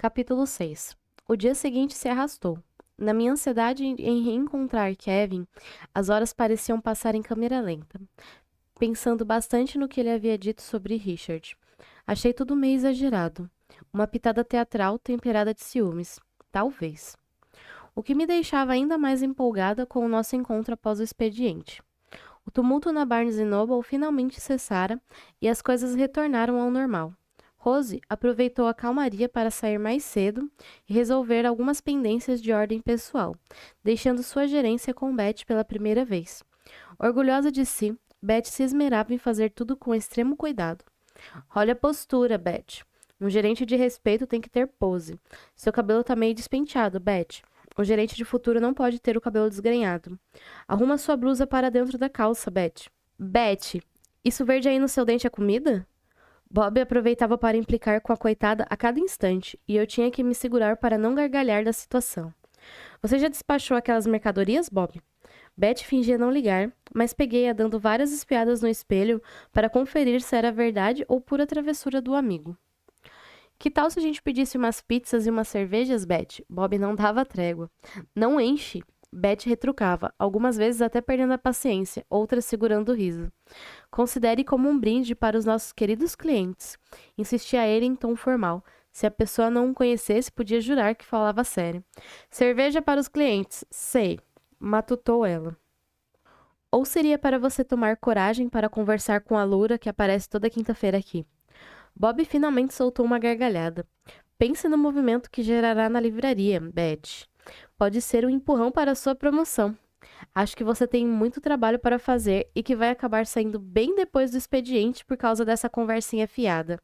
Capítulo 6. O dia seguinte se arrastou. Na minha ansiedade em reencontrar Kevin, as horas pareciam passar em câmera lenta, pensando bastante no que ele havia dito sobre Richard. Achei tudo meio exagerado. Uma pitada teatral temperada de ciúmes. Talvez. O que me deixava ainda mais empolgada com o nosso encontro após o expediente. O tumulto na Barnes Noble finalmente cessara e as coisas retornaram ao normal. Rose aproveitou a calmaria para sair mais cedo e resolver algumas pendências de ordem pessoal, deixando sua gerência com Beth pela primeira vez. Orgulhosa de si, Beth se esmerava em fazer tudo com extremo cuidado. Olha a postura, Beth. Um gerente de respeito tem que ter pose. Seu cabelo tá meio despenteado, Beth. Um gerente de futuro não pode ter o cabelo desgrenhado. Arruma sua blusa para dentro da calça, Beth. Beth, isso verde aí no seu dente é comida? Bob aproveitava para implicar com a coitada a cada instante, e eu tinha que me segurar para não gargalhar da situação. Você já despachou aquelas mercadorias, Bob? Beth fingia não ligar, mas peguei-a dando várias espiadas no espelho para conferir se era verdade ou pura travessura do amigo. Que tal se a gente pedisse umas pizzas e umas cervejas, Beth? Bob não dava trégua. Não enche. Beth retrucava, algumas vezes até perdendo a paciência, outras segurando o riso. Considere como um brinde para os nossos queridos clientes. Insistia ele em tom formal. Se a pessoa não o conhecesse, podia jurar que falava sério. Cerveja para os clientes, sei, matutou ela. Ou seria para você tomar coragem para conversar com a loura que aparece toda quinta-feira aqui. Bob finalmente soltou uma gargalhada. Pense no movimento que gerará na livraria, Beth. Pode ser um empurrão para a sua promoção. Acho que você tem muito trabalho para fazer e que vai acabar saindo bem depois do expediente por causa dessa conversinha fiada.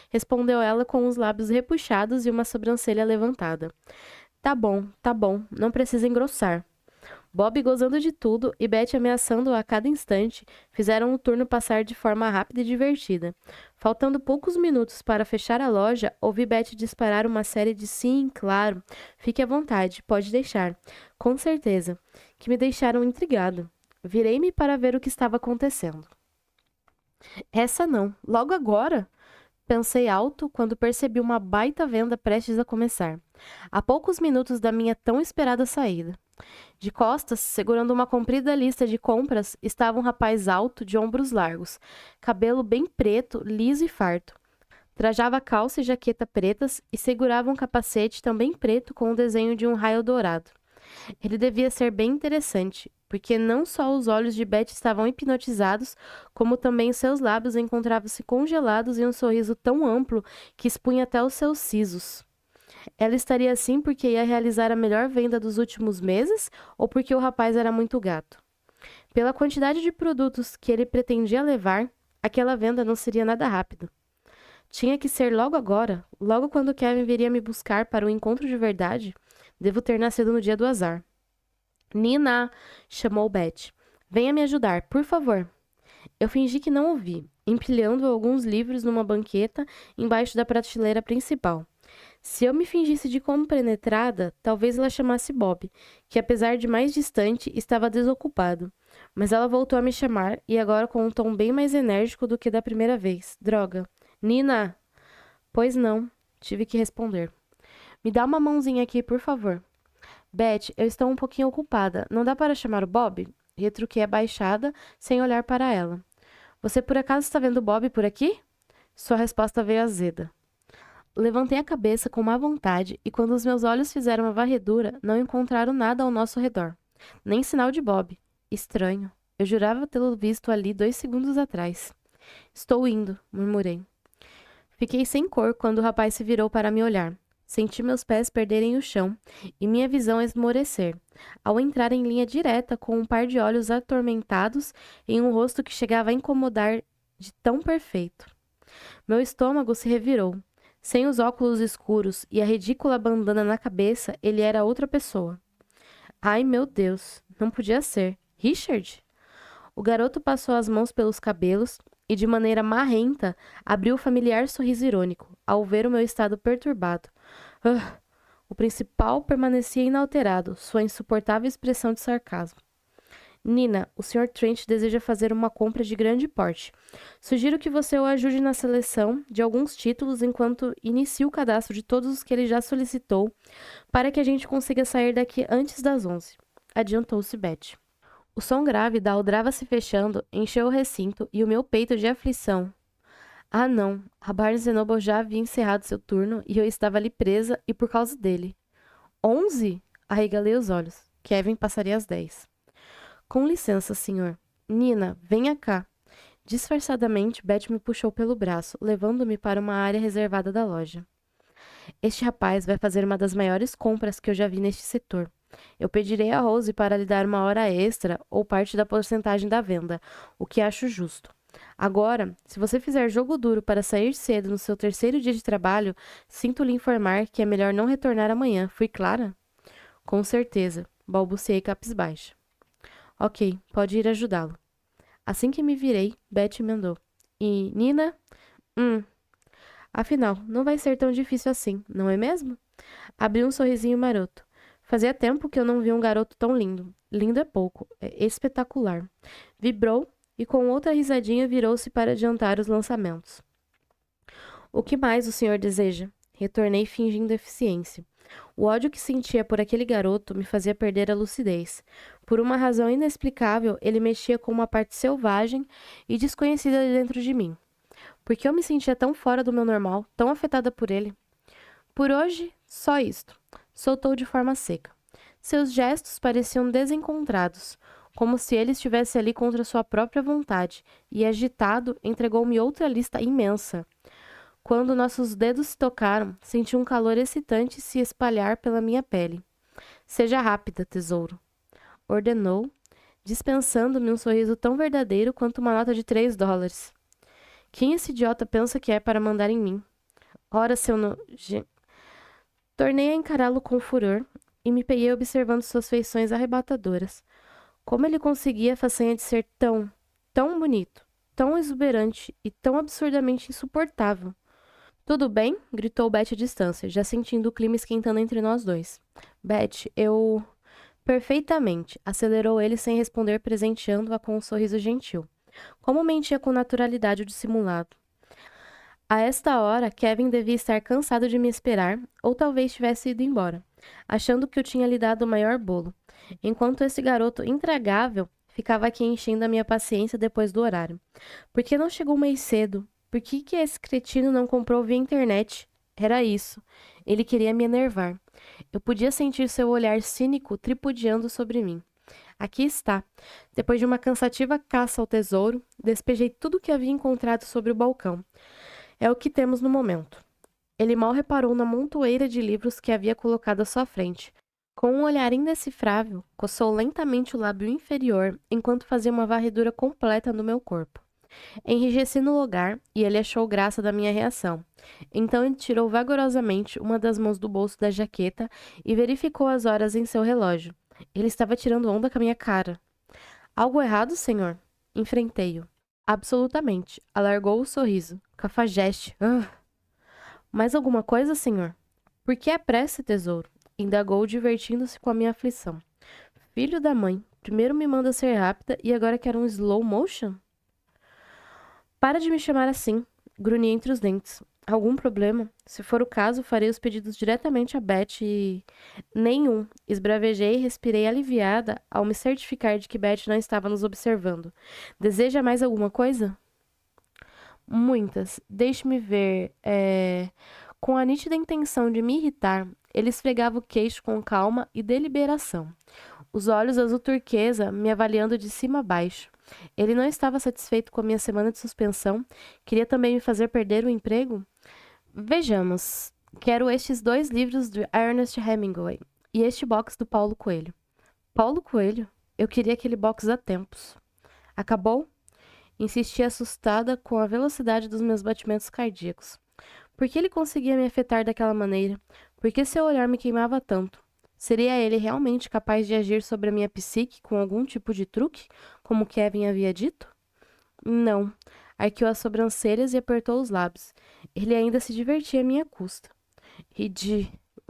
Respondeu ela com os lábios repuxados e uma sobrancelha levantada. Tá bom, não precisa engrossar. Bob gozando de tudo e Beth ameaçando-o a cada instante, fizeram o turno passar de forma rápida e divertida. Faltando poucos minutos para fechar a loja, ouvi Beth disparar uma série de sim, claro, fique à vontade, pode deixar, com certeza, que me deixaram intrigado. Virei-me para ver o que estava acontecendo. Essa não, logo agora? Pensei alto quando percebi uma baita venda prestes a começar. A poucos minutos da minha tão esperada saída. De costas, segurando uma comprida lista de compras, estava um rapaz alto, de ombros largos, cabelo bem preto, liso e farto. Trajava calça e jaqueta pretas e segurava um capacete também preto com o desenho de um raio dourado. Ele devia ser bem interessante, porque não só os olhos de Beth estavam hipnotizados, como também seus lábios encontravam-se congelados em um sorriso tão amplo que expunha até os seus sisos. Ela estaria assim porque ia realizar a melhor venda dos últimos meses ou porque o rapaz era muito gato? Pela quantidade de produtos que ele pretendia levar, aquela venda não seria nada rápida. Tinha que ser logo agora, logo quando Kevin viria me buscar para o encontro de verdade. Devo ter nascido no dia do azar. Nina! Chamou Beth. Venha me ajudar, por favor. Eu fingi que não ouvi, empilhando alguns livros numa banqueta embaixo da prateleira principal. Se eu me fingisse de compenetrada, talvez ela chamasse Bob, que apesar de mais distante, estava desocupado. Mas ela voltou a me chamar, e agora com um tom bem mais enérgico do que da primeira vez. Droga. Nina! Pois não, tive que responder. Me dá uma mãozinha aqui, por favor. Beth, eu estou um pouquinho ocupada. Não dá para chamar o Bob? Retruquei abaixada, sem olhar para ela. Você por acaso está vendo Bob por aqui? Sua resposta veio azeda. Levantei a cabeça com má vontade e quando os meus olhos fizeram a varredura, não encontraram nada ao nosso redor. Nem sinal de Bob. Estranho. Eu jurava tê-lo visto ali 2 segundos atrás. Estou indo, murmurei. Fiquei sem cor quando o rapaz se virou para me olhar. Senti meus pés perderem o chão e minha visão esmorecer, ao entrar em linha direta com um par de olhos atormentados em um rosto que chegava a incomodar de tão perfeito. Meu estômago se revirou. Sem os óculos escuros e a ridícula bandana na cabeça, ele era outra pessoa. Ai, meu Deus, não podia ser. Richard? O garoto passou as mãos pelos cabelos e, de maneira marrenta, abriu o familiar sorriso irônico, ao ver o meu estado perturbado. O principal permanecia inalterado, sua insuportável expressão de sarcasmo. Nina, o Sr. Trent deseja fazer uma compra de grande porte. Sugiro que você o ajude na seleção de alguns títulos enquanto inicie o cadastro de todos os que ele já solicitou para que a gente consiga sair daqui antes das 11. Adiantou-se Beth. O som grave da aldrava se fechando encheu o recinto e o meu peito de aflição. Ah, não. A Barnes Noble já havia encerrado seu turno e eu estava ali presa e por causa dele. 11? Arregalei os olhos. Kevin passaria às 10. Com licença, senhor. Nina, venha cá. Disfarçadamente, Beth me puxou pelo braço, levando-me para uma área reservada da loja. Este rapaz vai fazer uma das maiores compras que eu já vi neste setor. Eu pedirei a Rose para lhe dar uma hora extra ou parte da porcentagem da venda, o que acho justo. Agora, se você fizer jogo duro para sair cedo no seu terceiro dia de trabalho, sinto lhe informar que é melhor não retornar amanhã. Fui clara? Com certeza, balbuciei cabisbaixa. Ok, pode ir ajudá-lo. Assim que me virei, Beth emendou. E, Nina? Afinal, não vai ser tão difícil assim, não é mesmo? Abri um sorrisinho maroto. Fazia tempo que eu não via um garoto tão lindo. Lindo é pouco, é espetacular. Vibrou e com outra risadinha virou-se para adiantar os lançamentos. O que mais o senhor deseja? Retornei fingindo eficiência. O ódio que sentia por aquele garoto me fazia perder a lucidez. Por uma razão inexplicável, ele mexia com uma parte selvagem e desconhecida dentro de mim. Por que eu me sentia tão fora do meu normal, tão afetada por ele? Por hoje, só isto. Soltou de forma seca. Seus gestos pareciam desencontrados, como se ele estivesse ali contra sua própria vontade, e agitado, entregou-me outra lista imensa. Quando nossos dedos se tocaram, senti um calor excitante se espalhar pela minha pele. Seja rápida, tesouro, ordenou, dispensando-me um sorriso tão verdadeiro quanto uma nota de $3. Quem esse idiota pensa que é para mandar em mim? Ora, seu Tornei a encará-lo com furor e me peguei observando suas feições arrebatadoras. Como ele conseguia a façanha de ser tão bonito, tão exuberante e tão absurdamente insuportável? Tudo bem? Gritou Beth à distância, já sentindo o clima esquentando entre nós dois. Beth, eu... Perfeitamente, acelerou ele sem responder, presenteando-a com um sorriso gentil. Como mentia com naturalidade o dissimulado. A esta hora, Kevin devia estar cansado de me esperar, ou talvez tivesse ido embora, achando que eu tinha lhe dado o maior bolo, enquanto esse garoto intragável ficava aqui enchendo a minha paciência depois do horário. Por que não chegou mais cedo? Por que esse cretino não comprou via internet? Era isso. Ele queria me enervar. Eu podia sentir seu olhar cínico tripudiando sobre mim. Aqui está. Depois de uma cansativa caça ao tesouro, despejei tudo o que havia encontrado sobre o balcão. É o que temos no momento. Ele mal reparou na montoeira de livros que havia colocado à sua frente. Com um olhar indecifrável, coçou lentamente o lábio inferior enquanto fazia uma varredura completa no meu corpo. Enrijeci no lugar e ele achou graça da minha reação. Então ele tirou vagarosamente uma das mãos do bolso da jaqueta e verificou as horas em seu relógio. Ele estava tirando onda com a minha cara. Algo errado, senhor? Enfrentei-o. Absolutamente. Alargou o sorriso. Cafajeste. Mais alguma coisa, senhor? Por que a pressa, tesouro? Indagou, divertindo-se com a minha aflição. Filho da mãe. Primeiro me manda ser rápida e agora quer um slow motion? Para de me chamar assim. Grunhi entre os dentes. Algum problema? Se for o caso, farei os pedidos diretamente a Beth e... Nenhum. Esbravejei e respirei aliviada ao me certificar de que Beth não estava nos observando. Deseja mais alguma coisa? Muitas. Deixe-me ver. Com a nítida intenção de me irritar, ele esfregava o queixo com calma e deliberação. Os olhos azul turquesa me avaliando de cima a baixo. Ele não estava satisfeito com a minha semana de suspensão? Queria também me fazer perder o emprego? Vejamos. Quero estes 2 livros de Ernest Hemingway e este box do Paulo Coelho. Paulo Coelho? Eu queria aquele box há tempos. Acabou? Insisti assustada com a velocidade dos meus batimentos cardíacos. Por que ele conseguia me afetar daquela maneira? Por que seu olhar me queimava tanto? Seria ele realmente capaz de agir sobre a minha psique com algum tipo de truque, como Kevin havia dito? Não. Arqueou as sobrancelhas e apertou os lábios. Ele ainda se divertia à minha custa.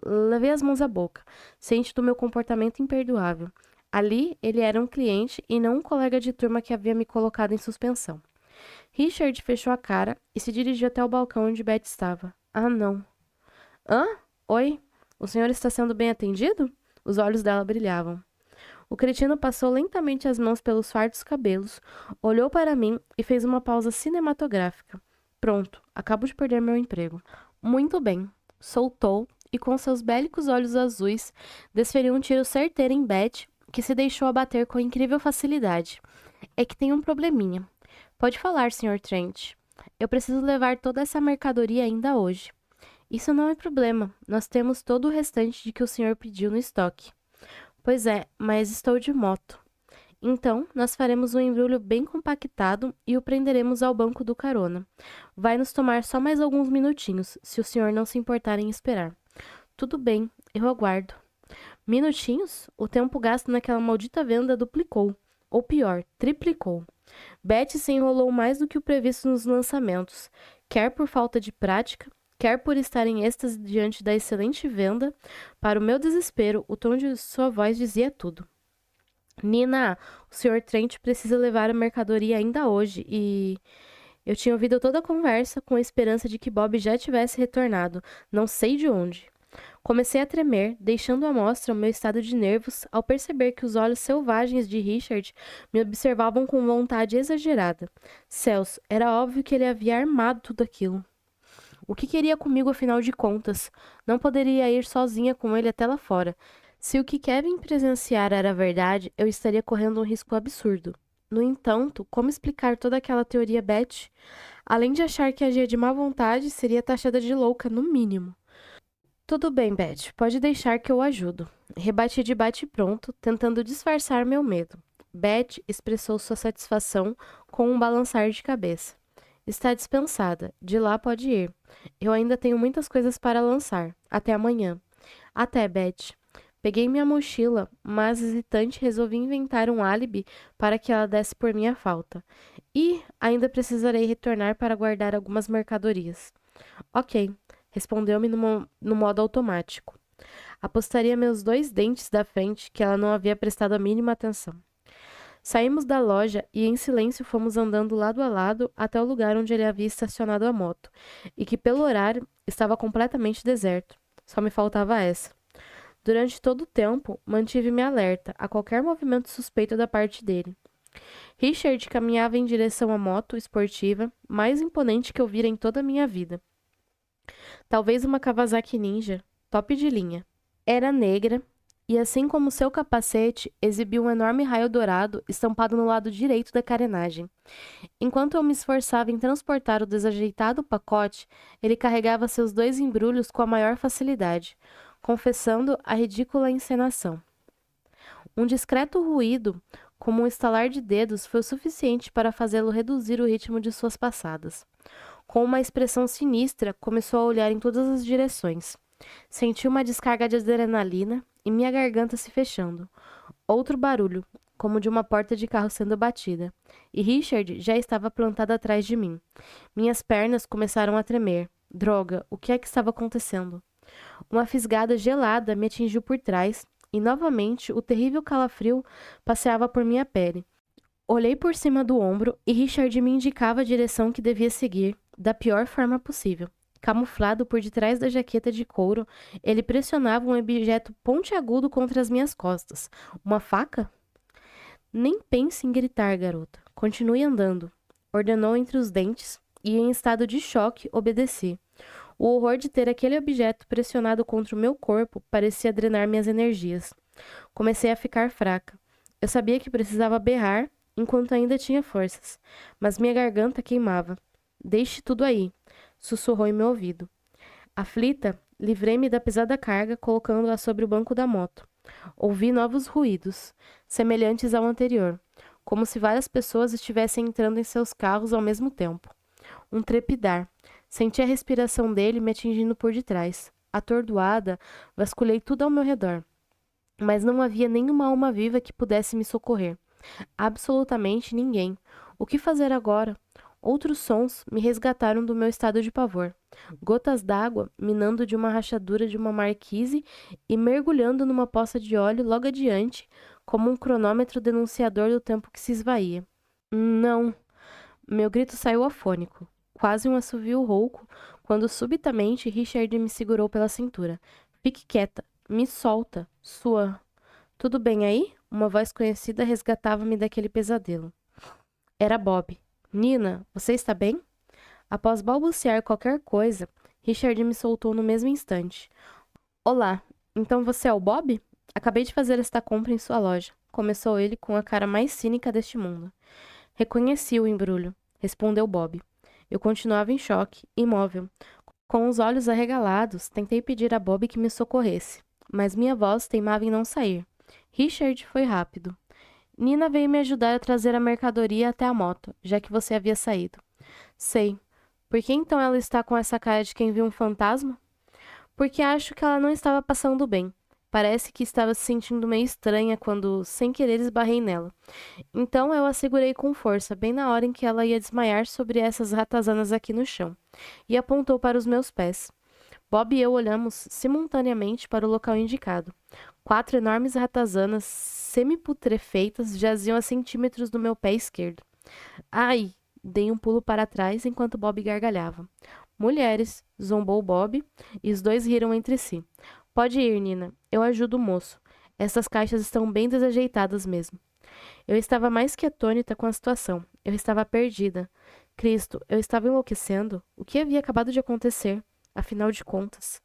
Levei as mãos à boca, ciente do meu comportamento imperdoável. Ali, ele era um cliente e não um colega de turma que havia me colocado em suspensão. Richard fechou a cara e se dirigiu até o balcão onde Beth estava. Ah, não. Hã? Oi? O senhor está sendo bem atendido? Os olhos dela brilhavam. O cretino passou lentamente as mãos pelos fartos cabelos, olhou para mim e fez uma pausa cinematográfica. Pronto, acabo de perder meu emprego. Muito bem. Soltou e, com seus bélicos olhos azuis, desferiu um tiro certeiro em Beth, que se deixou abater com incrível facilidade. É que tem um probleminha. Pode falar, Sr. Trent. Eu preciso levar toda essa mercadoria ainda hoje. Isso não é problema. Nós temos todo o restante de que o senhor pediu no estoque. Pois é, mas estou de moto. Então, nós faremos um embrulho bem compactado e o prenderemos ao banco do carona. Vai nos tomar só mais alguns minutinhos, se o senhor não se importar em esperar. Tudo bem, eu aguardo. Minutinhos? O tempo gasto naquela maldita venda duplicou. Ou pior, triplicou. Beth se enrolou mais do que o previsto nos lançamentos, quer por falta de prática, quer por estar em êxtase diante da excelente venda. Para o meu desespero, o tom de sua voz dizia tudo. Nina, o Sr. Trent precisa levar a mercadoria ainda hoje e... Eu tinha ouvido toda a conversa com a esperança de que Bob já tivesse retornado, não sei de onde. Comecei a tremer, deixando à mostra o meu estado de nervos ao perceber que os olhos selvagens de Richard me observavam com vontade exagerada. Céus, era óbvio que ele havia armado tudo aquilo. O que queria comigo, afinal de contas? Não poderia ir sozinha com ele até lá fora. Se o que Kevin presenciara era verdade, eu estaria correndo um risco absurdo. No entanto, como explicar toda aquela teoria Beth? Além de achar que agia de má vontade, seria taxada de louca, no mínimo. Tudo bem, Beth, pode deixar que eu ajudo. Rebati de bate-pronto, tentando disfarçar meu medo. Beth expressou sua satisfação com um balançar de cabeça. Está dispensada. De lá pode ir. Eu ainda tenho muitas coisas para lançar. Até amanhã. Até, Beth. Peguei minha mochila, mas hesitante resolvi inventar um álibi para que ela desse por minha falta. E ainda precisarei retornar para guardar algumas mercadorias. Ok, respondeu-me no modo automático. Apostaria meus 2 dentes da frente que ela não havia prestado a mínima atenção. Saímos da loja e em silêncio fomos andando lado a lado até o lugar onde ele havia estacionado a moto, e que pelo horário estava completamente deserto. Só me faltava essa. Durante todo o tempo, mantive-me alerta a qualquer movimento suspeito da parte dele. Richard caminhava em direção à moto esportiva mais imponente que eu vira em toda a minha vida. Talvez uma Kawasaki Ninja, top de linha. Era negra e, assim como seu capacete, exibia um enorme raio dourado estampado no lado direito da carenagem. Enquanto eu me esforçava em transportar o desajeitado pacote, ele carregava seus 2 embrulhos com a maior facilidade, confessando a ridícula encenação. Um discreto ruído, como um estalar de dedos, foi o suficiente para fazê-lo reduzir o ritmo de suas passadas. Com uma expressão sinistra, começou a olhar em todas as direções. Senti uma descarga de adrenalina e minha garganta se fechando. Outro barulho, como de uma porta de carro sendo batida, e Richard já estava plantado atrás de mim. Minhas pernas começaram a tremer. Droga, o que é que estava acontecendo? Uma fisgada gelada me atingiu por trás, e novamente o terrível calafrio passeava por minha pele. Olhei por cima do ombro e Richard me indicava a direção que devia seguir, da pior forma possível. Camuflado por detrás da jaqueta de couro, ele pressionava um objeto pontiagudo contra as minhas costas. Uma faca? Nem pense em gritar, garota. Continue andando, ordenou entre os dentes, e em estado de choque obedeci. O horror de ter aquele objeto pressionado contra o meu corpo parecia drenar minhas energias. Comecei a ficar fraca. Eu sabia que precisava berrar enquanto ainda tinha forças, mas minha garganta queimava. Deixe tudo aí, sussurrou em meu ouvido. Aflita, livrei-me da pesada carga, colocando-a sobre o banco da moto. Ouvi novos ruídos, semelhantes ao anterior, como se várias pessoas estivessem entrando em seus carros ao mesmo tempo. Um trepidar. Senti a respiração dele me atingindo por detrás. Atordoada, vasculhei tudo ao meu redor. Mas não havia nenhuma alma viva que pudesse me socorrer. Absolutamente ninguém. O que fazer agora? Outros sons me resgataram do meu estado de pavor. Gotas d'água minando de uma rachadura de uma marquise e mergulhando numa poça de óleo logo adiante, como um cronômetro denunciador do tempo que se esvaía. Não! Meu grito saiu afônico, quase um assovio rouco, quando subitamente Richard me segurou pela cintura. Fique quieta! Me solta! Sua... Tudo bem aí? Uma voz conhecida resgatava-me daquele pesadelo. Era Bob. Nina, você está bem? Após balbuciar qualquer coisa, Richard me soltou no mesmo instante. Olá, então você é o Bob? Acabei de fazer esta compra em sua loja. Começou ele com a cara mais cínica deste mundo. Reconheci o embrulho, respondeu Bob. Eu continuava em choque, imóvel. Com os olhos arregalados, tentei pedir a Bob que me socorresse, mas minha voz teimava em não sair. Richard foi rápido. Nina veio me ajudar a trazer a mercadoria até a moto, já que você havia saído. Sei. Por que então ela está com essa cara de quem viu um fantasma? Porque acho que ela não estava passando bem. Parece que estava se sentindo meio estranha quando, sem querer, esbarrei nela. Então eu a segurei com força, bem na hora em que ela ia desmaiar sobre essas ratazanas aqui no chão, e apontou para os meus pés. Bob e eu olhamos simultaneamente para o local indicado. 4 enormes ratazanas semi-putrefeitas jaziam a centímetros do meu pé esquerdo. Ai! Dei um pulo para trás enquanto Bob gargalhava. Mulheres, zombou Bob, e os dois riram entre si. Pode ir, Nina. Eu ajudo o moço. Essas caixas estão bem desajeitadas mesmo. Eu estava mais que atônita com a situação. Eu estava perdida. Cristo, eu estava enlouquecendo? O que havia acabado de acontecer? Afinal de contas.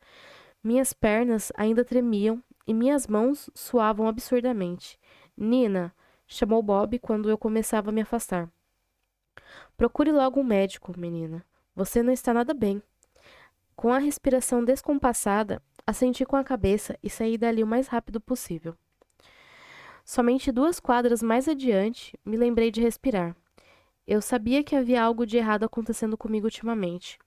Minhas pernas ainda tremiam e minhas mãos suavam absurdamente. Nina, chamou Bob quando eu começava a me afastar. Procure logo um médico, menina. Você não está nada bem. Com a respiração descompassada, assenti com a cabeça e saí dali o mais rápido possível. Somente 2 quadras mais adiante, me lembrei de respirar. Eu sabia que havia algo de errado acontecendo comigo ultimamente,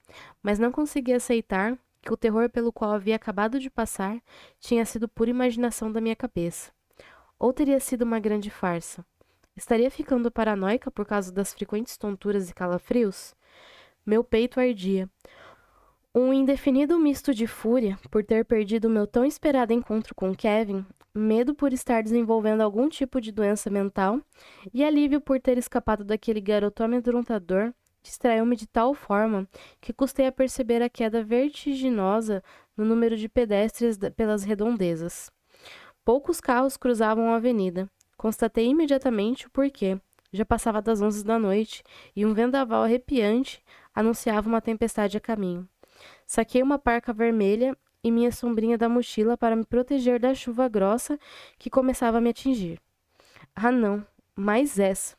mas não conseguia aceitar que o terror pelo qual havia acabado de passar tinha sido pura imaginação da minha cabeça. Ou teria sido uma grande farsa. Estaria ficando paranoica por causa das frequentes tonturas e calafrios? Meu peito ardia. Um indefinido misto de fúria por ter perdido o meu tão esperado encontro com Kevin, medo por estar desenvolvendo algum tipo de doença mental e alívio por ter escapado daquele garoto amedrontador distraiu-me de tal forma que custei a perceber a queda vertiginosa no número de pedestres pelas redondezas. Poucos carros cruzavam a avenida. Constatei imediatamente o porquê. Já passava das 11 da noite e um vendaval arrepiante anunciava uma tempestade a caminho. Saquei uma parca vermelha e minha sombrinha da mochila para me proteger da chuva grossa que começava a me atingir. Ah, não, mais essa.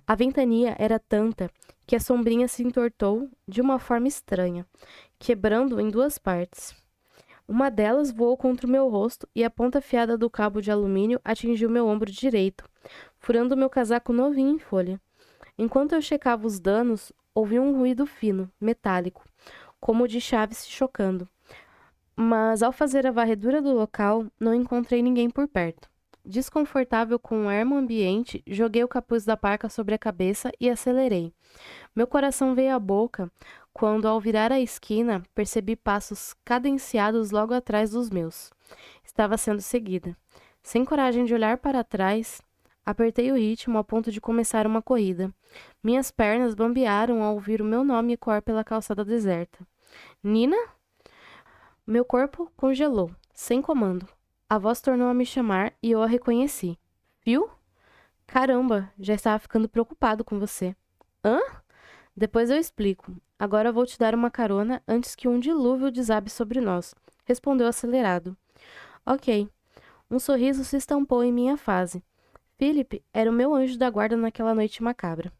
A ventania era tanta que a sombrinha se entortou de uma forma estranha, quebrando em 2 partes. Uma delas voou contra o meu rosto e a ponta afiada do cabo de alumínio atingiu meu ombro direito, furando meu casaco novinho em folha. Enquanto eu checava os danos, ouvi um ruído fino, metálico, como de chaves se chocando. Mas ao fazer a varredura do local, não encontrei ninguém por perto. Desconfortável com o ermo ambiente, joguei o capuz da parca sobre a cabeça e acelerei. Meu coração veio à boca quando, ao virar a esquina, percebi passos cadenciados logo atrás dos meus. Estava sendo seguida. Sem coragem de olhar para trás, apertei o ritmo a ponto de começar uma corrida. Minhas pernas bambearam ao ouvir o meu nome ecoar pela calçada deserta. Nina? Meu corpo congelou, sem comando. A voz tornou a me chamar e eu a reconheci. Viu? Caramba, já estava ficando preocupado com você. Hã? Depois eu explico. Agora vou te dar uma carona antes que um dilúvio desabe sobre nós, respondeu acelerado. Ok. Um sorriso se estampou em minha face. Philip era o meu anjo da guarda naquela noite macabra.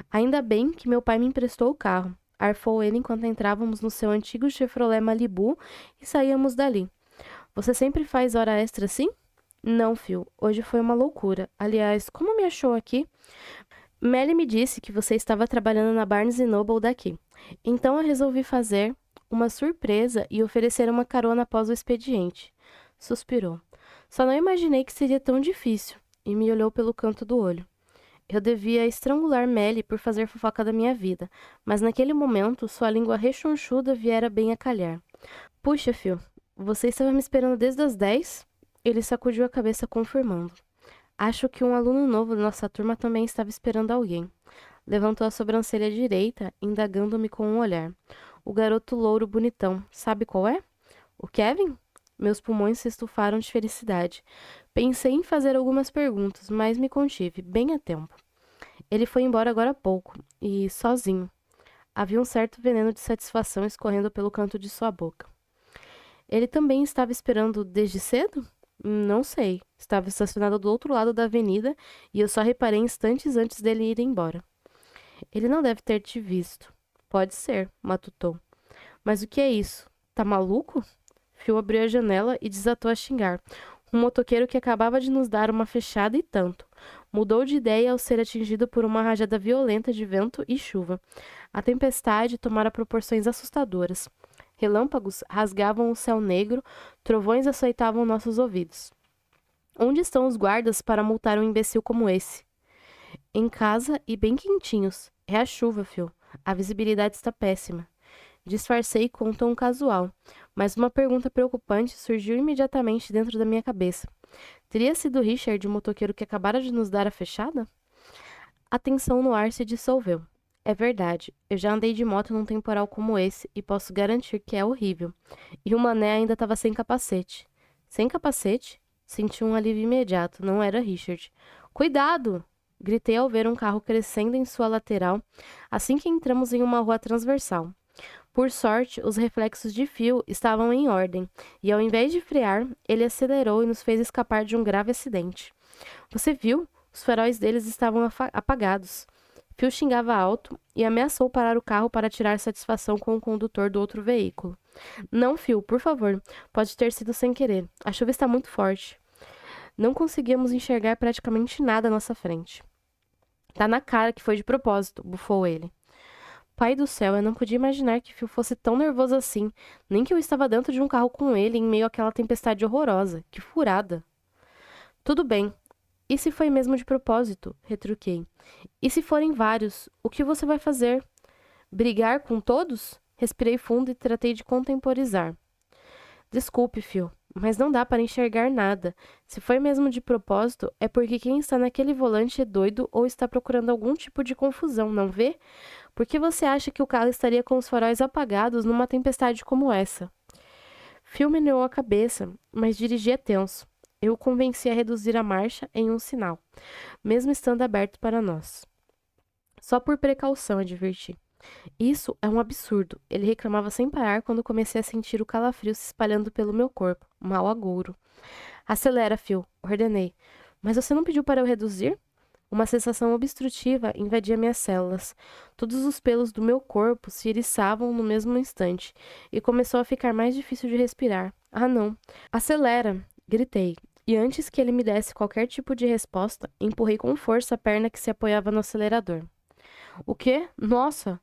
Ainda bem que meu pai me emprestou o carro, arfou ele enquanto entrávamos no seu antigo Chevrolet Malibu e saíamos dali. Você sempre faz hora extra assim? Não, Phil. Hoje foi uma loucura. Aliás, como me achou aqui? Melly me disse que você estava trabalhando na Barnes Noble daqui. Então eu resolvi fazer uma surpresa e oferecer uma carona após o expediente. Suspirou. Só não imaginei que seria tão difícil. E me olhou pelo canto do olho. Eu devia estrangular Melly por fazer fofoca da minha vida, mas naquele momento sua língua rechonchuda viera bem a calhar. Puxa, Phil, você estava me esperando desde as 10? Ele sacudiu a cabeça, confirmando. Acho que um aluno novo da nossa turma também estava esperando alguém. Levantou a sobrancelha direita, indagando-me com um olhar. O garoto louro bonitão, sabe qual é? O Kevin? Meus pulmões se estufaram de felicidade. Pensei em fazer algumas perguntas, mas me contive, bem a tempo. Ele foi embora agora há pouco, e sozinho. Havia um certo veneno de satisfação escorrendo pelo canto de sua boca. Ele também estava esperando desde cedo? Não sei. Estava estacionado do outro lado da avenida e eu só reparei instantes antes dele ir embora. Ele não deve ter te visto. Pode ser, matutou. Mas o que é isso? Tá maluco? Phil abriu a janela e desatou a xingar. Um motoqueiro que acabava de nos dar uma fechada e tanto. Mudou de ideia ao ser atingido por uma rajada violenta de vento e chuva. A tempestade tomara proporções assustadoras. Relâmpagos rasgavam o céu negro, trovões açoitavam nossos ouvidos. Onde estão os guardas para multar um imbecil como esse? Em casa e bem quentinhos. É a chuva, Phil. A visibilidade está péssima. Disfarcei com um tom casual, mas uma pergunta preocupante surgiu imediatamente dentro da minha cabeça. Teria sido Richard, o motoqueiro que acabara de nos dar a fechada? A tensão no ar se dissolveu. É verdade, eu já andei de moto num temporal como esse e posso garantir que é horrível. E o mané ainda estava sem capacete. Sem capacete? Senti um alívio imediato, não era Richard. Cuidado! Gritei ao ver um carro crescendo em sua lateral assim que entramos em uma rua transversal. Por sorte, os reflexos de Phil estavam em ordem, e ao invés de frear, ele acelerou e nos fez escapar de um grave acidente. Você viu? Os faróis deles estavam apagados. Phil xingava alto e ameaçou parar o carro para tirar satisfação com o condutor do outro veículo. Não, Phil, por favor. Pode ter sido sem querer. A chuva está muito forte. Não conseguíamos enxergar praticamente nada à nossa frente. Tá na cara que foi de propósito, bufou ele. Pai do céu, eu não podia imaginar que Phil fosse tão nervoso assim, nem que eu estava dentro de um carro com ele em meio àquela tempestade horrorosa. Que furada! Tudo bem. E se foi mesmo de propósito? Retruquei. E se forem vários, o que você vai fazer? Brigar com todos? Respirei fundo e tratei de contemporizar. Desculpe, Phil, mas não dá para enxergar nada. Se foi mesmo de propósito, é porque quem está naquele volante é doido ou está procurando algum tipo de confusão, não vê? Por que você acha que o carro estaria com os faróis apagados numa tempestade como essa? Phil meneou a cabeça, mas dirigia tenso. Eu o convenci a reduzir a marcha em um sinal, mesmo estando aberto para nós. Só por precaução, adverti. Isso é um absurdo. Ele reclamava sem parar quando comecei a sentir o calafrio se espalhando pelo meu corpo, mau agouro. Acelera, Phil, ordenei. Mas você não pediu para eu reduzir? Uma sensação obstrutiva invadia minhas células. Todos os pelos do meu corpo se eriçavam no mesmo instante, e começou a ficar mais difícil de respirar. Ah, não. Acelera! Gritei. E antes que ele me desse qualquer tipo de resposta, empurrei com força a perna que se apoiava no acelerador. O quê? Nossa!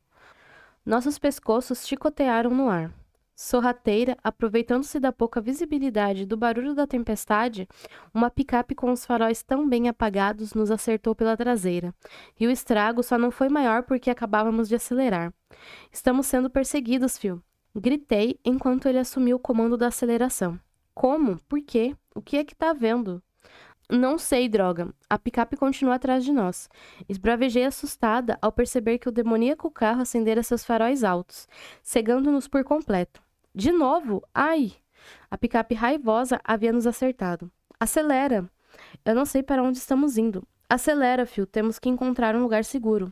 Nossos pescoços chicotearam no ar. Sorrateira, aproveitando-se da pouca visibilidade e do barulho da tempestade, uma picape com os faróis tão bem apagados nos acertou pela traseira. E o estrago só não foi maior porque acabávamos de acelerar. Estamos sendo perseguidos, Phil. Gritei enquanto ele assumiu o comando da aceleração. Como? Por quê? O que é que tá vendo? Não sei, droga. A picape continua atrás de nós. Esbravejei assustada ao perceber que o demoníaco carro acendera seus faróis altos, cegando-nos por completo. De novo? Ai! A picape raivosa havia nos acertado. Acelera! Eu não sei para onde estamos indo. Acelera, Phil. Temos que encontrar um lugar seguro.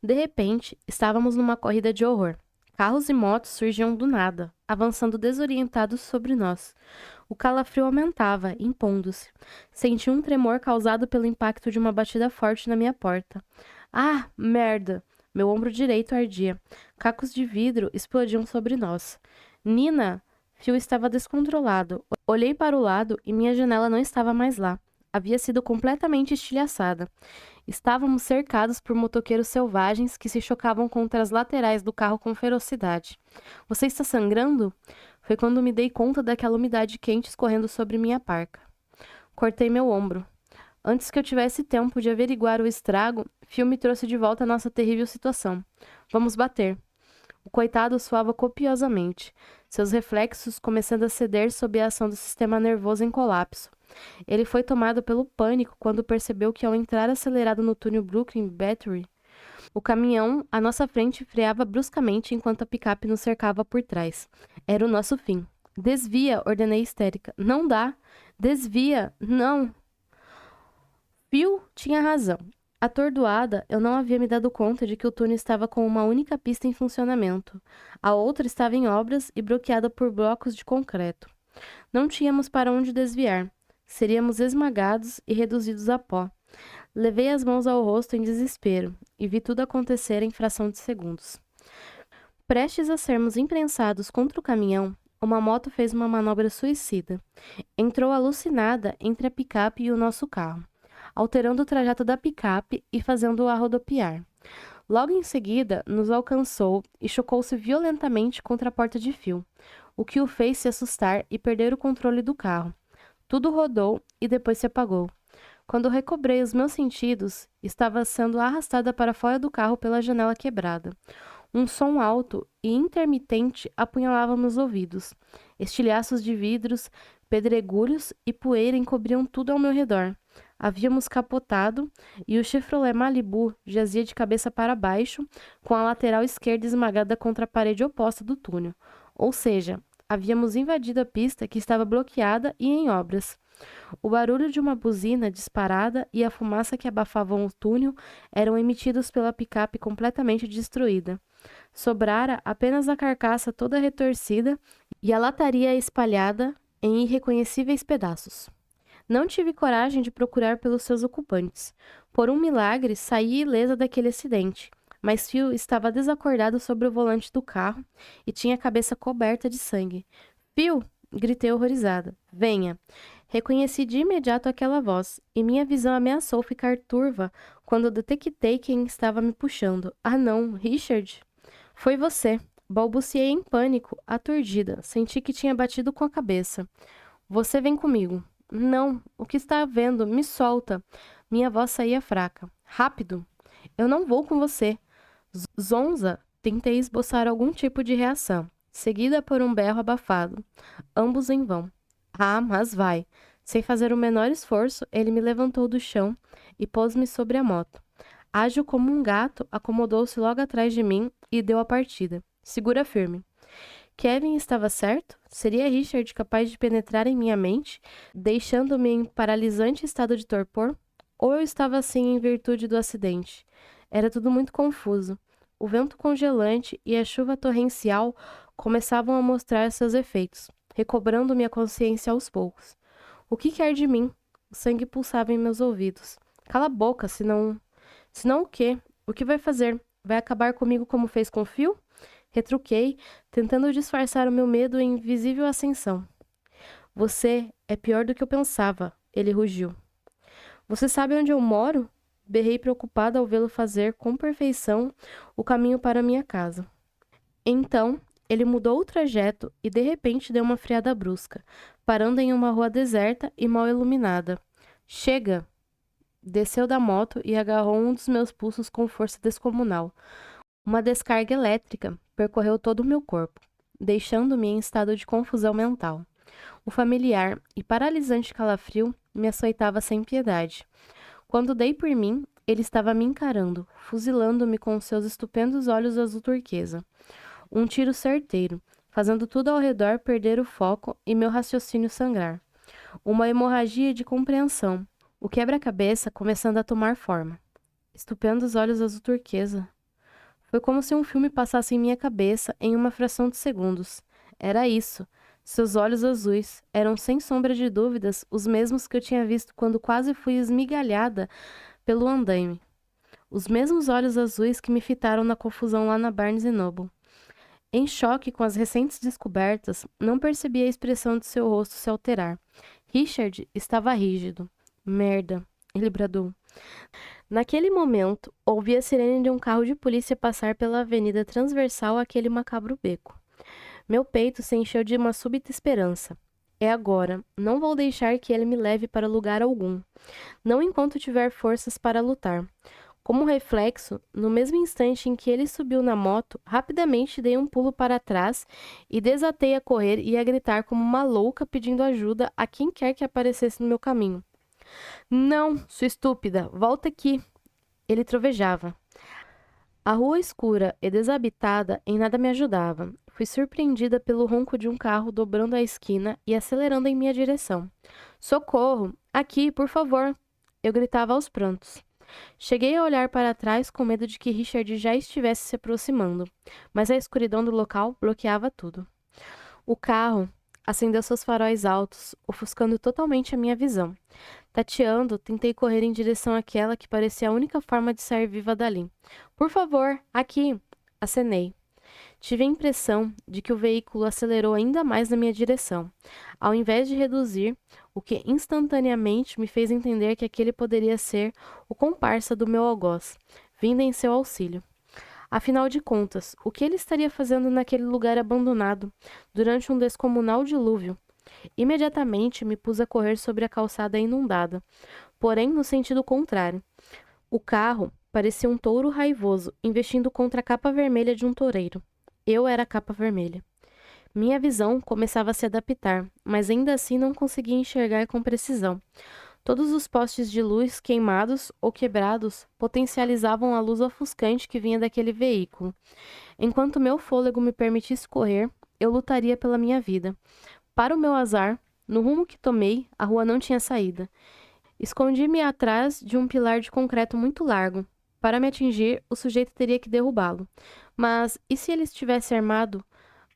De repente, estávamos numa corrida de horror. Carros e motos surgiam do nada, avançando desorientados sobre nós. O calafrio aumentava, impondo-se. Senti um tremor causado pelo impacto de uma batida forte na minha porta. Ah, merda! Meu ombro direito ardia. Cacos de vidro explodiam sobre nós. Nina! Phil estava descontrolado. Olhei para o lado e minha janela não estava mais lá. Havia sido completamente estilhaçada. Estávamos cercados por motoqueiros selvagens que se chocavam contra as laterais do carro com ferocidade. Você está sangrando? Foi quando me dei conta daquela umidade quente escorrendo sobre minha parca. Cortei meu ombro. Antes que eu tivesse tempo de averiguar o estrago, Phil me trouxe de volta à nossa terrível situação. Vamos bater. O coitado suava copiosamente, seus reflexos começando a ceder sob a ação do sistema nervoso em colapso. Ele foi tomado pelo pânico quando percebeu que, ao entrar acelerado no túnel Brooklyn Battery, o caminhão à nossa frente freava bruscamente enquanto a picape nos cercava por trás. Era o nosso fim. Desvia, ordenei histérica. Não dá. Desvia. Não. Phil tinha razão. Atordoada, eu não havia me dado conta de que o túnel estava com uma única pista em funcionamento. A outra estava em obras e bloqueada por blocos de concreto. Não tínhamos para onde desviar. Seríamos esmagados e reduzidos a pó. Levei as mãos ao rosto em desespero e vi tudo acontecer em fração de segundos. Prestes a sermos imprensados contra o caminhão, uma moto fez uma manobra suicida. Entrou alucinada entre a picape e o nosso carro, alterando o trajeto da picape e fazendo-a rodopiar. Logo em seguida, nos alcançou e chocou-se violentamente contra a porta de fio, o que o fez se assustar e perder o controle do carro. Tudo rodou e depois se apagou. Quando recobrei os meus sentidos, estava sendo arrastada para fora do carro pela janela quebrada. Um som alto e intermitente apunhalava meus ouvidos. Estilhaços de vidros, pedregulhos e poeira encobriam tudo ao meu redor. Havíamos capotado e o Chevrolet Malibu jazia de cabeça para baixo, com a lateral esquerda esmagada contra a parede oposta do túnel. Ou seja, havíamos invadido a pista que estava bloqueada e em obras. O barulho de uma buzina disparada e a fumaça que abafavam o túnel eram emitidos pela picape completamente destruída. Sobrara apenas a carcaça toda retorcida e a lataria espalhada em irreconhecíveis pedaços. Não tive coragem de procurar pelos seus ocupantes. Por um milagre, saí ilesa daquele acidente, mas Phil estava desacordado sobre o volante do carro e tinha a cabeça coberta de sangue. Phil! Gritei horrorizada. Venha! Reconheci de imediato aquela voz, e minha visão ameaçou ficar turva quando detectei quem estava me puxando. Ah, não, Richard! Foi você! Balbuciei em pânico, aturdida. Senti que tinha batido com a cabeça. Você vem comigo. Não, o que está havendo? Me solta. Minha voz saía fraca. Rápido! Eu não vou com você. Zonza! Tentei esboçar algum tipo de reação, seguida por um berro abafado. Ambos em vão. Ah, mas vai. Sem fazer o menor esforço, ele me levantou do chão e pôs-me sobre a moto. Ágil como um gato, acomodou-se logo atrás de mim e deu a partida. Segura firme. Kevin estava certo? Seria Richard capaz de penetrar em minha mente, deixando-me em paralisante estado de torpor? Ou eu estava assim em virtude do acidente? Era tudo muito confuso. O vento congelante e a chuva torrencial começavam a mostrar seus efeitos, recobrando minha consciência aos poucos. O que quer de mim? O sangue pulsava em meus ouvidos. Cala a boca, senão... Senão o quê? O que vai fazer? Vai acabar comigo como fez com o Phil? Retruquei, tentando disfarçar o meu medo em visível ascensão. Você é pior do que eu pensava, ele rugiu. Você sabe onde eu moro? Berrei preocupada ao vê-lo fazer com perfeição o caminho para minha casa. Então, ele mudou o trajeto e de repente deu uma freada brusca, parando em uma rua deserta e mal iluminada. Chega! Desceu da moto e agarrou um dos meus pulsos com força descomunal. Uma descarga elétrica percorreu todo o meu corpo, deixando-me em estado de confusão mental. O familiar e paralisante calafrio me açoitava sem piedade. Quando dei por mim, ele estava me encarando, fuzilando-me com seus estupendos olhos azul turquesa. Um tiro certeiro, fazendo tudo ao redor perder o foco e meu raciocínio sangrar. Uma hemorragia de compreensão, o quebra-cabeça começando a tomar forma. Estupendos olhos azul turquesa. Foi como se um filme passasse em minha cabeça em uma fração de segundos. Era isso. Seus olhos azuis eram, sem sombra de dúvidas, os mesmos que eu tinha visto quando quase fui esmigalhada pelo andaime. Os mesmos olhos azuis que me fitaram na confusão lá na Barnes Noble. Em choque com as recentes descobertas, não percebi a expressão de seu rosto se alterar. Richard estava rígido. Merda, ele bradou. Naquele momento, ouvi a sirene de um carro de polícia passar pela avenida transversal àquele macabro beco. Meu peito se encheu de uma súbita esperança. É agora. Não vou deixar que ele me leve para lugar algum. Não enquanto tiver forças para lutar. Como reflexo, no mesmo instante em que ele subiu na moto, rapidamente dei um pulo para trás e desatei a correr e a gritar como uma louca pedindo ajuda a quem quer que aparecesse no meu caminho. Não, sua estúpida, volta aqui! Ele trovejava. A rua escura e desabitada em nada me ajudava. Fui surpreendida pelo ronco de um carro dobrando a esquina e acelerando em minha direção. Socorro! Aqui, por favor! Eu gritava aos prantos. Cheguei a olhar para trás com medo de que Richard já estivesse se aproximando, mas a escuridão do local bloqueava tudo. O carro acendeu seus faróis altos, ofuscando totalmente a minha visão. Tateando, tentei correr em direção àquela que parecia a única forma de sair viva dali. Por favor, aqui! Acenei. Tive a impressão de que o veículo acelerou ainda mais na minha direção, ao invés de reduzir, o que instantaneamente me fez entender que aquele poderia ser o comparsa do meu algoz, vindo em seu auxílio. Afinal de contas, o que ele estaria fazendo naquele lugar abandonado, durante um descomunal dilúvio? Imediatamente me pus a correr sobre a calçada inundada, porém no sentido contrário. O carro parecia um touro raivoso, investindo contra a capa vermelha de um toureiro. Eu era a capa vermelha. Minha visão começava a se adaptar, mas ainda assim não conseguia enxergar com precisão. Todos os postes de luz queimados ou quebrados potencializavam a luz ofuscante que vinha daquele veículo. Enquanto meu fôlego me permitisse correr, eu lutaria pela minha vida. Para o meu azar, no rumo que tomei, a rua não tinha saída. Escondi-me atrás de um pilar de concreto muito largo. Para me atingir, o sujeito teria que derrubá-lo. Mas e se ele estivesse armado?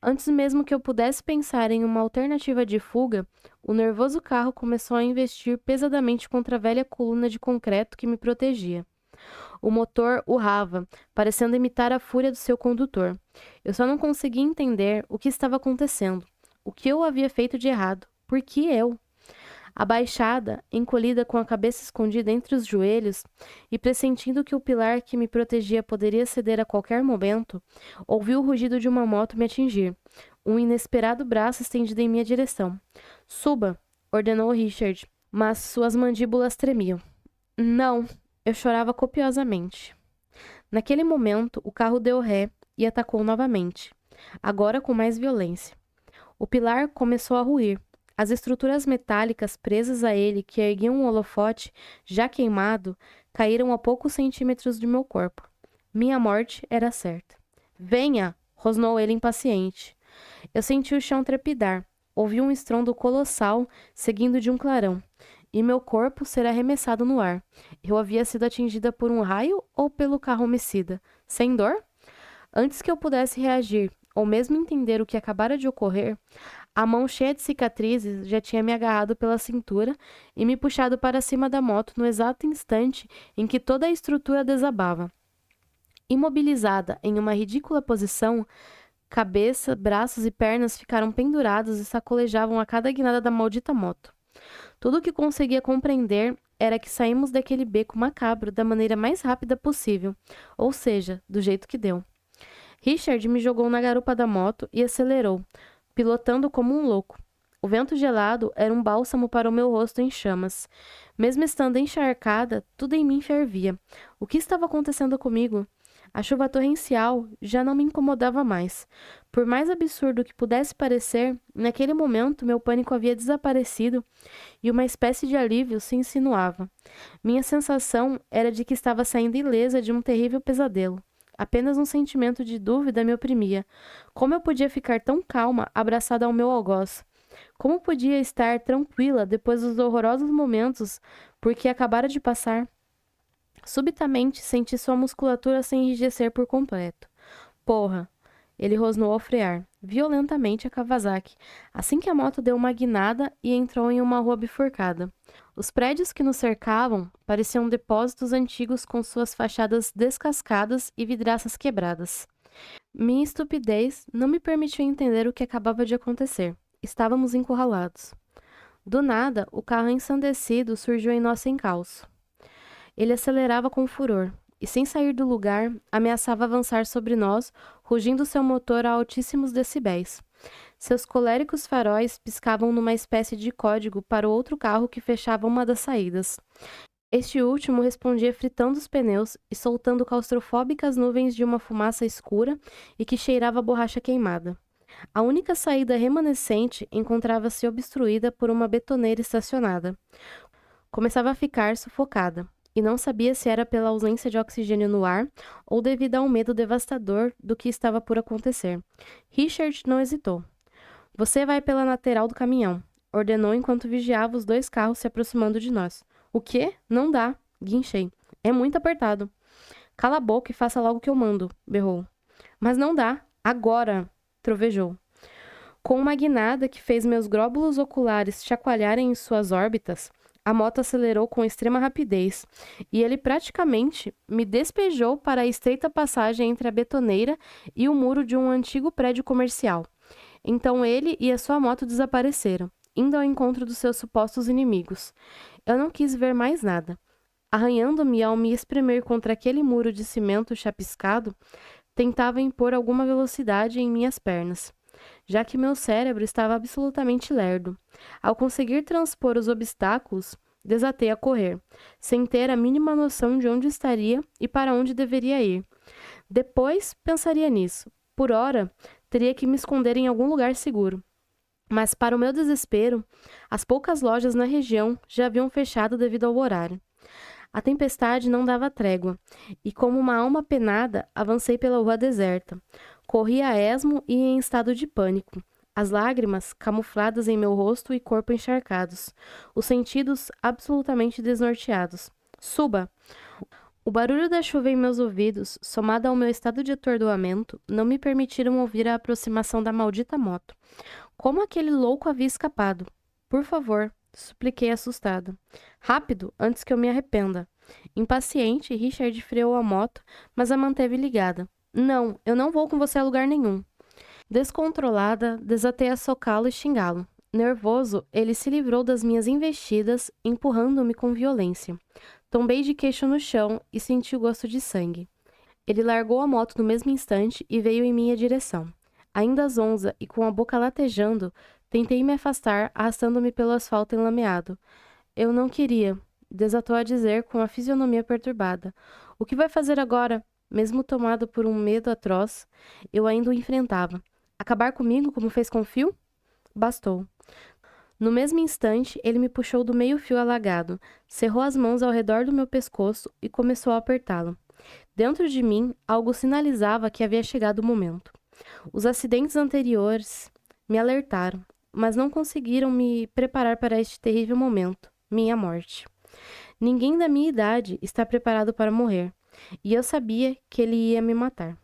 Antes mesmo que eu pudesse pensar em uma alternativa de fuga, o nervoso carro começou a investir pesadamente contra a velha coluna de concreto que me protegia. O motor urrava, parecendo imitar a fúria do seu condutor. Eu só não conseguia entender o que estava acontecendo. O que eu havia feito de errado? Por que eu? Abaixada, encolhida com a cabeça escondida entre os joelhos e pressentindo que o pilar que me protegia poderia ceder a qualquer momento, ouvi o rugido de uma moto me atingir. Um inesperado braço estendido em minha direção. Suba, ordenou Richard, mas suas mandíbulas tremiam. Não, eu chorava copiosamente. Naquele momento, o carro deu ré e atacou novamente, agora com mais violência. O pilar começou a ruir. As estruturas metálicas presas a ele, que erguiam um holofote já queimado, caíram a poucos centímetros de meu corpo. Minha morte era certa. Venha! Rosnou ele impaciente. Eu senti o chão trepidar. Ouvi um estrondo colossal, seguindo de um clarão, e meu corpo ser arremessado no ar. Eu havia sido atingida por um raio ou pelo carro homicida? Sem dor? Antes que eu pudesse reagir, ou mesmo entender o que acabara de ocorrer, a mão cheia de cicatrizes já tinha me agarrado pela cintura e me puxado para cima da moto no exato instante em que toda a estrutura desabava. Imobilizada em uma ridícula posição, cabeça, braços e pernas ficaram pendurados e sacolejavam a cada guinada da maldita moto. Tudo o que conseguia compreender era que saímos daquele beco macabro da maneira mais rápida possível, ou seja, do jeito que deu. Richard me jogou na garupa da moto e acelerou, pilotando como um louco. O vento gelado era um bálsamo para o meu rosto em chamas. Mesmo estando encharcada, tudo em mim fervia. O que estava acontecendo comigo? A chuva torrencial já não me incomodava mais. Por mais absurdo que pudesse parecer, naquele momento meu pânico havia desaparecido e uma espécie de alívio se insinuava. Minha sensação era de que estava saindo ilesa de um terrível pesadelo. Apenas um sentimento de dúvida me oprimia. Como eu podia ficar tão calma, abraçada ao meu algoz? Como podia estar tranquila depois dos horrorosos momentos por que acabara de passar? Subitamente, senti sua musculatura se enrijecer por completo. Porra! Ele rosnou ao frear, violentamente a Kawasaki, assim que a moto deu uma guinada e entrou em uma rua bifurcada. Os prédios que nos cercavam pareciam depósitos antigos com suas fachadas descascadas e vidraças quebradas. Minha estupidez não me permitiu entender o que acabava de acontecer. Estávamos encurralados. Do nada, o carro ensandecido surgiu em nosso encalço. Ele acelerava com furor e, sem sair do lugar, ameaçava avançar sobre nós, rugindo seu motor a altíssimos decibéis. Seus coléricos faróis piscavam numa espécie de código para o outro carro que fechava uma das saídas. Este último respondia fritando os pneus e soltando claustrofóbicas nuvens de uma fumaça escura e que cheirava a borracha queimada. A única saída remanescente encontrava-se obstruída por uma betoneira estacionada. Começava a ficar sufocada, e não sabia se era pela ausência de oxigênio no ar ou devido a um medo devastador do que estava por acontecer. Richard não hesitou. Você vai pela lateral do caminhão, ordenou enquanto vigiava os 2 carros se aproximando de nós. O quê? Não dá, guinchei. É muito apertado. Cala a boca e faça logo o que eu mando, berrou. Mas não dá. Agora, trovejou. Com uma guinada que fez meus glóbulos oculares chacoalharem em suas órbitas, a moto acelerou com extrema rapidez e ele praticamente me despejou para a estreita passagem entre a betoneira e o muro de um antigo prédio comercial. Então ele e a sua moto desapareceram, indo ao encontro dos seus supostos inimigos. Eu não quis ver mais nada. Arranhando-me ao me espremer contra aquele muro de cimento chapiscado, tentava impor alguma velocidade em minhas pernas, já que meu cérebro estava absolutamente lerdo. Ao conseguir transpor os obstáculos, desatei a correr, sem ter a mínima noção de onde estaria e para onde deveria ir. Depois pensaria nisso. Por ora, teria que me esconder em algum lugar seguro. Mas, para o meu desespero, as poucas lojas na região já haviam fechado devido ao horário. A tempestade não dava trégua, e como uma alma penada, avancei pela rua deserta. Corri a esmo e em estado de pânico, as lágrimas camufladas em meu rosto e corpo encharcados, os sentidos absolutamente desnorteados. Suba! O barulho da chuva em meus ouvidos, somado ao meu estado de atordoamento, não me permitiram ouvir a aproximação da maldita moto. Como aquele louco havia escapado? Por favor, supliquei assustada. Rápido, antes que eu me arrependa. Impaciente, Richard freou a moto, mas a manteve ligada. Não, eu não vou com você a lugar nenhum. Descontrolada, desatei a socá-lo e xingá-lo. Nervoso, ele se livrou das minhas investidas, empurrando-me com violência. Tombei de queixo no chão e senti o gosto de sangue. Ele largou a moto no mesmo instante e veio em minha direção. Ainda zonza e com a boca latejando, tentei me afastar, arrastando-me pelo asfalto enlameado. Eu não queria, desatou a dizer com a fisionomia perturbada. O que vai fazer agora? Mesmo tomado por um medo atroz, eu ainda o enfrentava. Acabar comigo como fez com o fio? Bastou. No mesmo instante, ele me puxou do meio-fio alagado, cerrou as mãos ao redor do meu pescoço e começou a apertá-lo. Dentro de mim, algo sinalizava que havia chegado o momento. Os acidentes anteriores me alertaram, mas não conseguiram me preparar para este terrível momento, minha morte. Ninguém da minha idade está preparado para morrer, e eu sabia que ele ia me matar.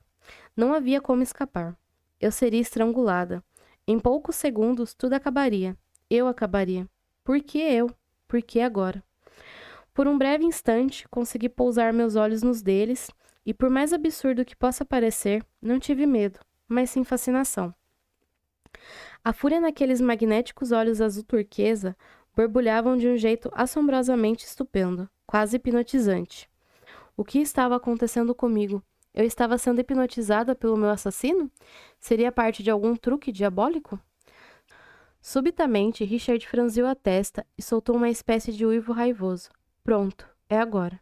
Não havia como escapar. Eu seria estrangulada. Em poucos segundos, tudo acabaria. Eu acabaria. Por que eu? Por que agora? Por um breve instante, consegui pousar meus olhos nos deles e, por mais absurdo que possa parecer, não tive medo, mas sim fascinação. A fúria naqueles magnéticos olhos azul turquesa borbulhavam de um jeito assombrosamente estupendo, quase hipnotizante. O que estava acontecendo comigo? Eu estava sendo hipnotizada pelo meu assassino? Seria parte de algum truque diabólico? Subitamente, Richard franziu a testa e soltou uma espécie de uivo raivoso. Pronto, é agora.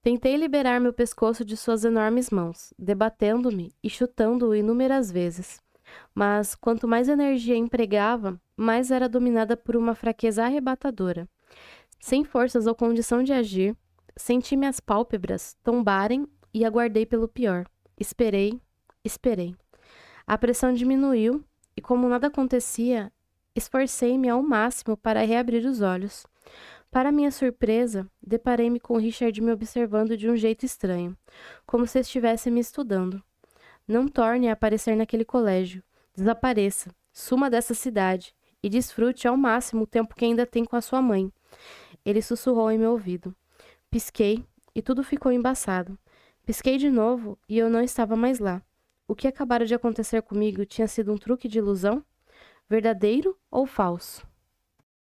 Tentei liberar meu pescoço de suas enormes mãos, debatendo-me e chutando-o inúmeras vezes. Mas, quanto mais energia empregava, mais era dominada por uma fraqueza arrebatadora. Sem forças ou condição de agir, senti minhas pálpebras tombarem e aguardei pelo pior. Esperei, esperei. A pressão diminuiu e, como nada acontecia, esforcei-me ao máximo para reabrir os olhos. Para minha surpresa, deparei-me com Richard me observando de um jeito estranho, como se estivesse me estudando. Não torne a aparecer naquele colégio. Desapareça. Suma dessa cidade e desfrute ao máximo o tempo que ainda tem com a sua mãe. Ele sussurrou em meu ouvido. Pisquei e tudo ficou embaçado. Pisquei de novo e eu não estava mais lá. O que acabara de acontecer comigo tinha sido um truque de ilusão? Verdadeiro ou falso?